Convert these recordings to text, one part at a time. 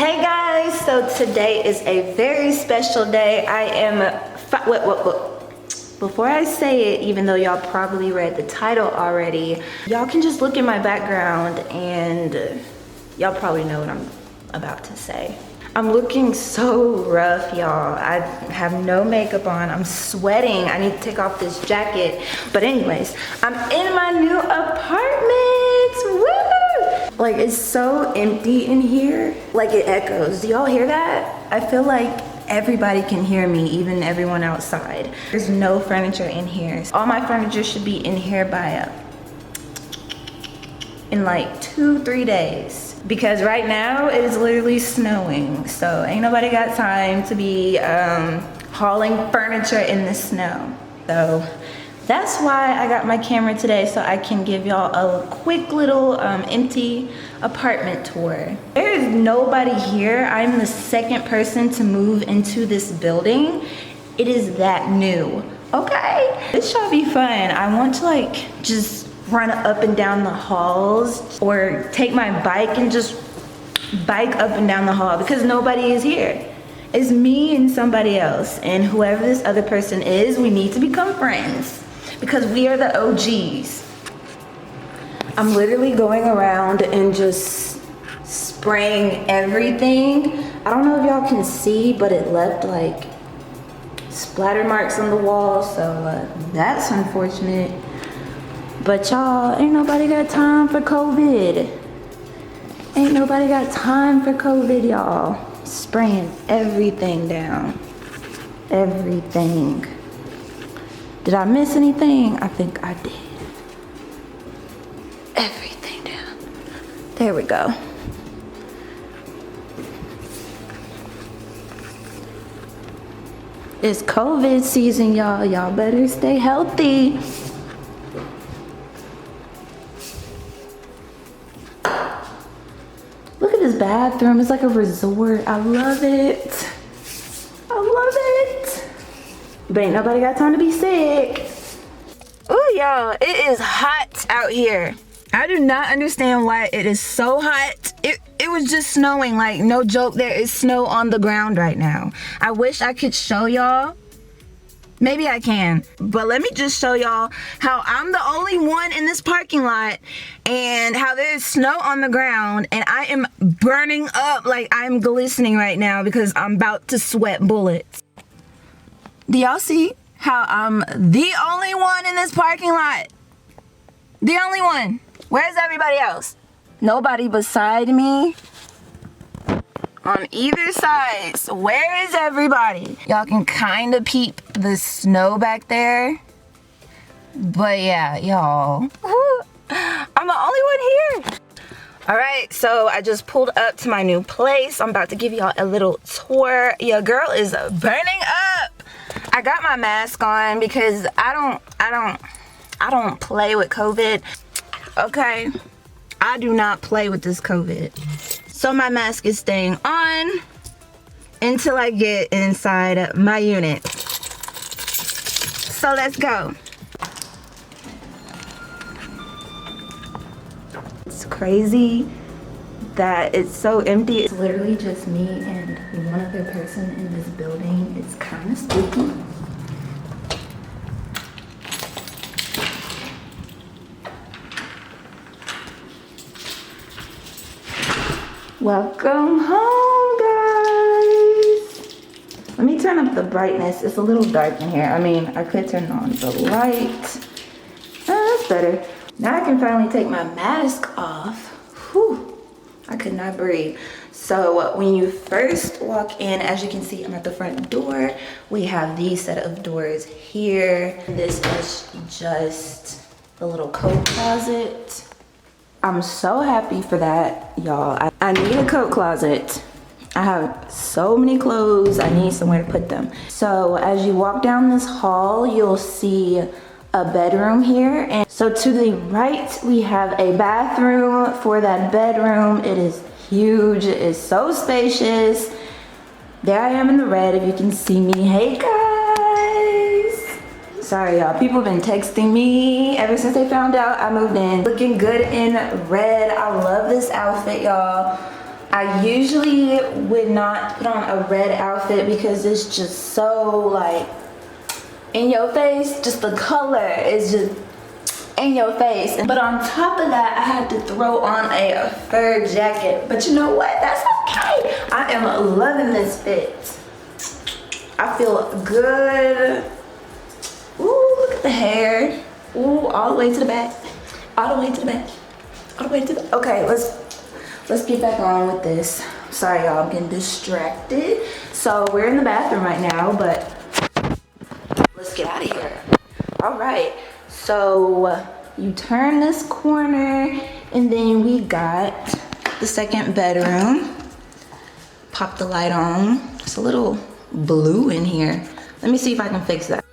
Hey guys, so today is a very special day. I am before I say it, even though y'all probably read the title already, y'all can just look at my background and y'all probably know what I'm about to say. I'm looking so rough, y'all. I have no makeup on. I'm sweating. I need to take off this jacket. But anyways, I'm in my new apartment. Woo! Like, it's so empty in here. Like, it echoes. Do y'all hear that? I feel like everybody can hear me, even everyone outside. There's no furniture in here. All my furniture should be in here by in like 2-3 days. Because right now it is literally snowing. So ain't nobody got time to be hauling furniture in the snow. So that's why I got my camera today, so I can give y'all a quick little empty apartment tour. There is nobody here. I'm the second person to move into this building. It is that new, okay? This should be fun. I want to like just run up and down the halls or take my bike and just bike up and down the hall because nobody is here. It's me and somebody else, and whoever this other person is, we need to become friends because we are the OGs. I'm literally going around and just spraying everything. I don't know if y'all can see, but it left like splatter marks on the wall, so that's unfortunate. But y'all, ain't nobody got time for COVID. Ain't nobody got time for COVID, y'all. Spraying everything down. Everything. Did I miss anything? I think I did. Everything down. There we go. It's COVID season, y'all. Y'all better stay healthy. Look at this bathroom. It's like a resort. I love it. I love it. But ain't nobody got time to be sick. Ooh, y'all, it is hot out here. I do not understand why it is so hot. It was just snowing, like no joke. There is snow on the ground right now. I wish I could show y'all. Maybe I can, but let me just show y'all how I'm the only one in this parking lot and how there's snow on the ground and I am burning up, like I'm glistening right now because I'm about to sweat bullets. Do y'all see how I'm the only one in this parking lot? The only one. Where's everybody else? Nobody beside me. On either side. So where is everybody? Y'all can kind of peep the snow back there. But yeah, y'all. I'm the only one here. All right, so I just pulled up to my new place. I'm about to give y'all a little tour. Your girl is burning up. I got my mask on because I don't play with COVID. Okay, I do not play with this COVID. So my mask is staying on until I get inside my unit. So let's go. It's crazy that it's so empty. It's literally just me and one other person in this building. It's kind of spooky. Welcome home, guys. Let me turn up the brightness. It's a little dark in here. I mean, I could turn on the light. That's better. Now I can finally take my mask off. Whew, I could not breathe. So when you first walk in, as you can see, I'm at the front door. We have these set of doors here. This is just the little coat closet. I'm so happy for that, y'all. I need a coat closet. I have so many clothes. I need somewhere to put them. So as you walk down this hall, you'll see a bedroom here. And so to the right, we have a bathroom for that bedroom. It is huge. It is so spacious. There I am in the red, if you can see me. Hey, guys. Sorry, y'all. People have been texting me ever since they found out I moved in. Looking good in red. I love this outfit, y'all. I usually would not put on a red outfit because it's just so like in your face. Just the color is just in your face. But on top of that, I had to throw on a fur jacket. But you know what? That's okay. I am loving this fit. I feel good. Ooh, look at the hair. Ooh, all the way to the back. All the way to the back. All the way to the... Okay, let's get back on with this. Sorry, y'all, I'm getting distracted. So we're in the bathroom right now, but let's get out of here. All right, so you turn this corner and then we got the second bedroom. Pop the light on. It's a little blue in here. Let me see if I can fix that.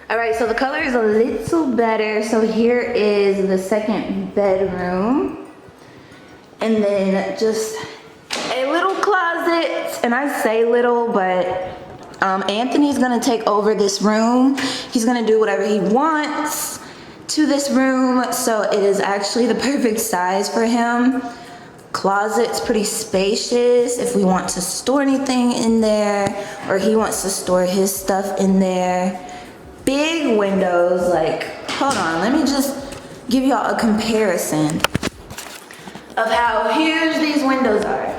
All right, so the color is a little better. So here is the second bedroom. And then just a little closet. And I say little, but Anthony's gonna take over this room. He's gonna do whatever he wants to this room. So it is actually the perfect size for him. Closet's pretty spacious if we want to store anything in there, or he wants to store his stuff in there. Big windows, like, hold on, let me just give y'all a comparison of how huge these windows are.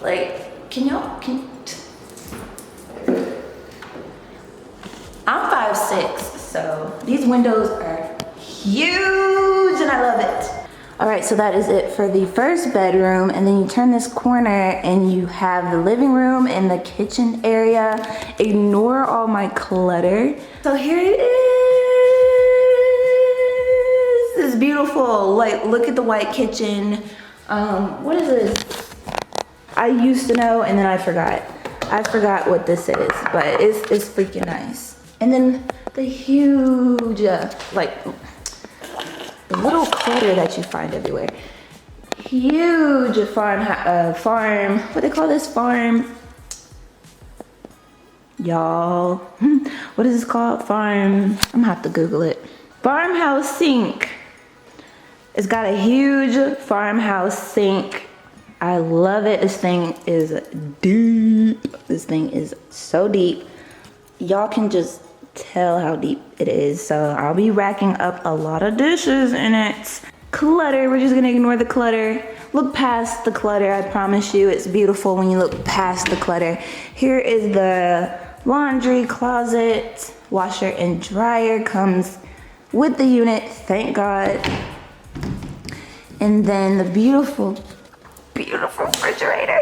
Like, I'm 5'6", so these windows are huge and I love it. All right, so that is it for the first bedroom, and then you turn this corner and you have the living room and the kitchen area. Ignore all my clutter. So here it is. It's beautiful. Like, look at the white kitchen. What is this? I used to know and then I forgot. I forgot what this is, but it's freaking nice. And then the huge, like, the little clutter that you find everywhere. Huge farm, what they call this farm? Y'all, what is this called? Farm, I'm gonna have to Google it. Farmhouse sink. It's got a huge farmhouse sink. I love it. This thing is deep. This thing is so deep. Y'all can just tell how deep it is. So I'll be racking up a lot of dishes in it. Clutter, we're just gonna ignore the clutter. Look past the clutter. I promise you it's beautiful when you look past the clutter. Here is the laundry closet. Washer and dryer comes with the unit, thank God. And then the beautiful refrigerator.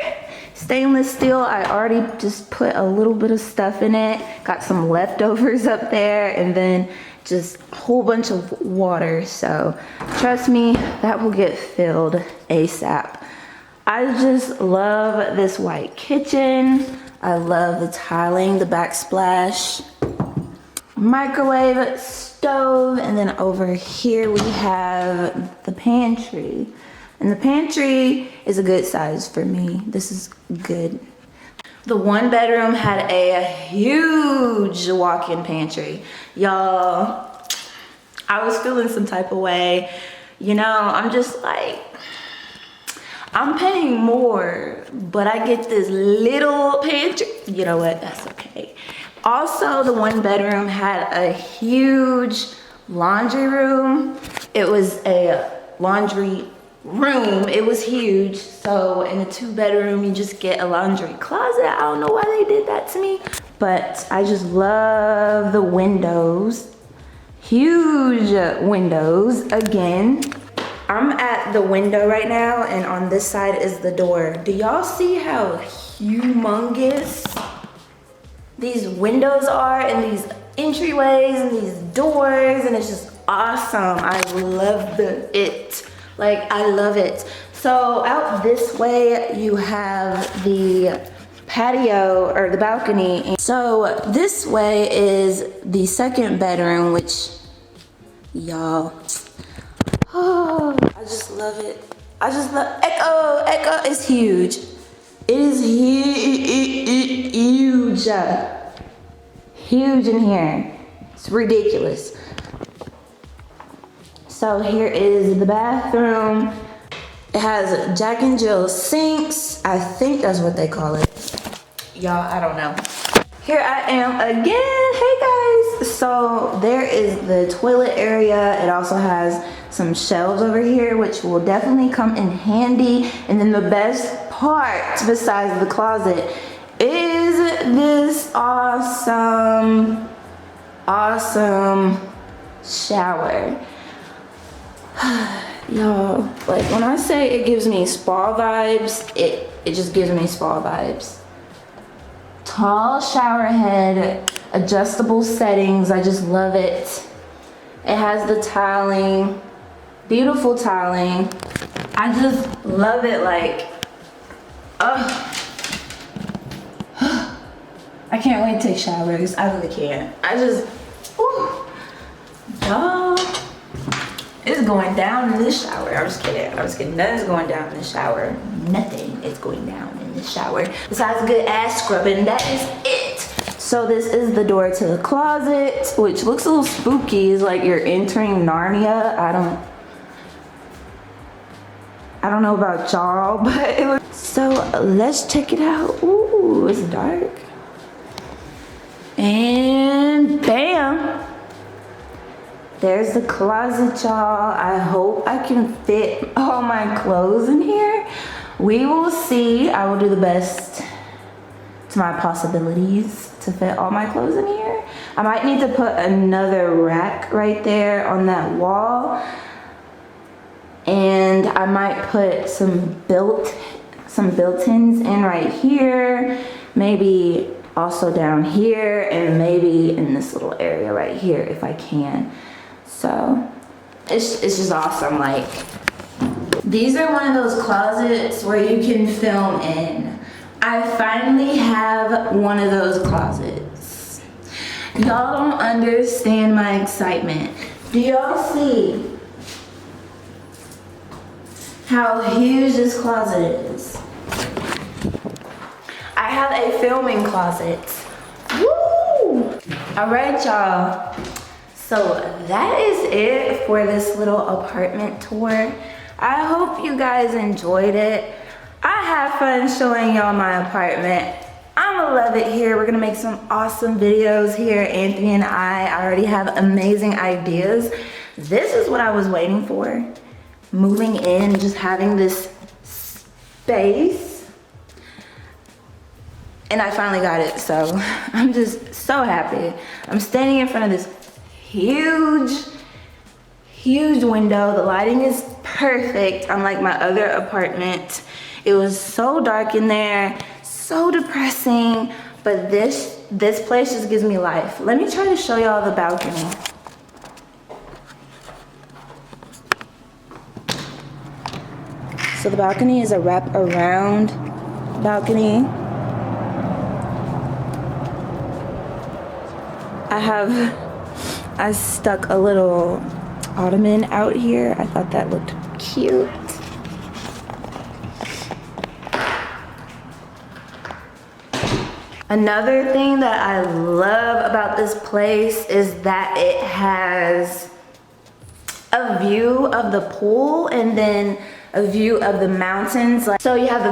Stainless steel, I already just put a little bit of stuff in it. Got some leftovers up there, and then just a whole bunch of water. So trust me, that will get filled ASAP. I just love this white kitchen. I love the tiling, the backsplash. Microwave, stove, and then over here we have the pantry. And the pantry is a good size for me. This is good. The one bedroom had a huge walk-in pantry. Y'all, I was feeling some type of way. You know, I'm just like, I'm paying more, but I get this little pantry. You know what, that's okay. Also, the one bedroom had a huge laundry room. It was a laundry room, it was huge. So in a 2-bedroom, you just get a laundry closet. I don't know why they did that to me, but I just love the windows. Huge windows. Again, I'm at the window right now, and on this side is the door. Do y'all see how humongous these windows are, and these entryways and these doors? And it's just awesome. I love it. Like, I love it. So out this way, you have the patio or the balcony. So this way is the second bedroom, which, y'all, oh, I just love it. I just love, Echo is huge. It is huge. Huge in here. It's ridiculous. So here is the bathroom. It has Jack and Jill sinks. I think that's what they call it. Y'all, I don't know. Here I am again. Hey guys. So there is the toilet area. It also has some shelves over here, which will definitely come in handy. And then the best part, besides the closet, is this awesome shower. Y'all, like when I say it gives me spa vibes, it just gives me spa vibes. Tall shower head, adjustable settings, I just love it. It has the tiling, beautiful tiling. I just love it, like, I can't wait to take showers. I really can't. Y'all, it's going down in this shower. I'm just kidding. Nothing's going down in the shower. Nothing is going down in the shower besides a good ass scrubbing. That is it. So this is the door to the closet, which looks a little spooky. It's like you're entering Narnia. I don't know about y'all, but it looks. So let's check it out. Ooh, it's dark. And bam. There's the closet, y'all. I hope I can fit all my clothes in here. We will see. I will do the best to my possibilities to fit all my clothes in here. I might need to put another rack right there on that wall. And I might put some built-ins in right here. Maybe also down here, and maybe in this little area right here if I can. So it's just awesome. Like, these are one of those closets where you can film in. I finally have one of those closets. Y'all don't understand my excitement. Do y'all see how huge this closet is? I have a filming closet. Woo! All right, y'all. So that is it for this little apartment tour. I hope you guys enjoyed it. I had fun showing y'all my apartment. I'ma love it here. We're gonna make some awesome videos here. Anthony and I already have amazing ideas. This is what I was waiting for. Moving in, just having this space. And I finally got it, so I'm just so happy. I'm standing in front of this huge window. The lighting is perfect, unlike my other apartment. It was so dark in there, so depressing, but this place just gives me life. Let me try to show y'all the balcony. So the balcony is a wrap around balcony. I stuck a little ottoman out here. I thought that looked cute. Another thing that I love about this place is that it has a view of the pool and then a view of the mountains. So you have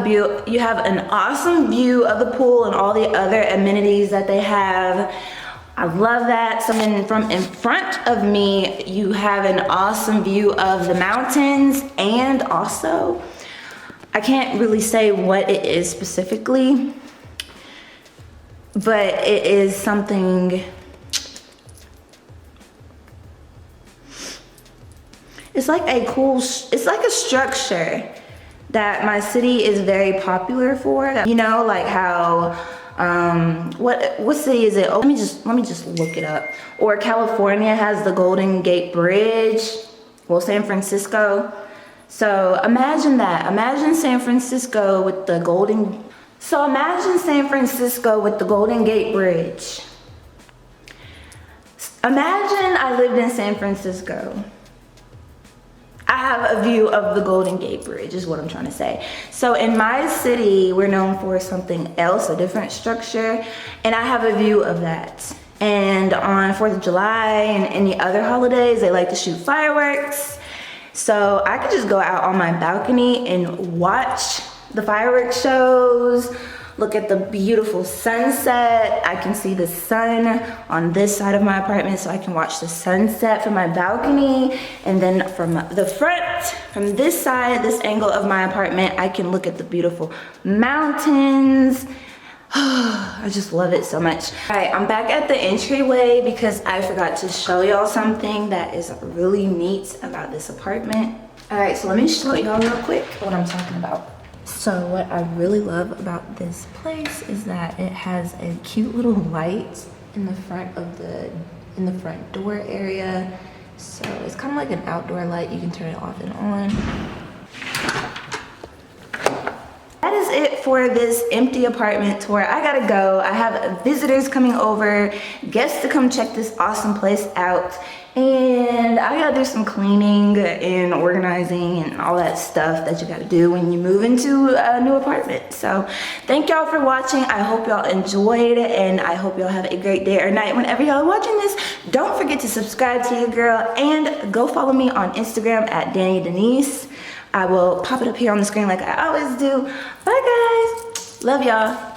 an awesome view of the pool and all the other amenities that they have. I love that. So from in front of me, you have an awesome view of the mountains, and also, I can't really say what it is specifically, but it is something, it's like a structure that my city is very popular for. You know, like how, what city is it? Oh, let me just look it up. Or California has the Golden Gate Bridge. Well, San Francisco. So imagine that. Imagine San Francisco with the Golden Gate Bridge. Imagine I lived in San Francisco. I have a view of the Golden Gate Bridge is what I'm trying to say. So in my city, we're known for something else, a different structure, and I have a view of that. And on 4th of July and any other holidays, they like to shoot fireworks. So I could just go out on my balcony and watch the fireworks shows, look at the beautiful sunset. I can see the sun on this side of my apartment, so I can watch the sunset from my balcony. And then from the front, from this side, this angle of my apartment, I can look at the beautiful mountains. I just love it so much. All right, I'm back at the entryway because I forgot to show y'all something that is really neat about this apartment. All right, so let me show y'all real quick what I'm talking about. So what I really love about this place is that it has a cute little light in the front of the front door area. So it's kind of like an outdoor light. You can turn it off and on. That is it for this empty apartment tour. I gotta go. I have visitors coming over, guests to come check this awesome place out. And I gotta do some cleaning and organizing and all that stuff that you gotta do when you move into a new apartment. So thank y'all for watching. I hope y'all enjoyed, and I hope y'all have a great day or night whenever y'all are watching this. Don't forget to subscribe to your girl and go follow me on Instagram at Denise. I will pop it up here on the screen like I always do. Bye guys, love y'all.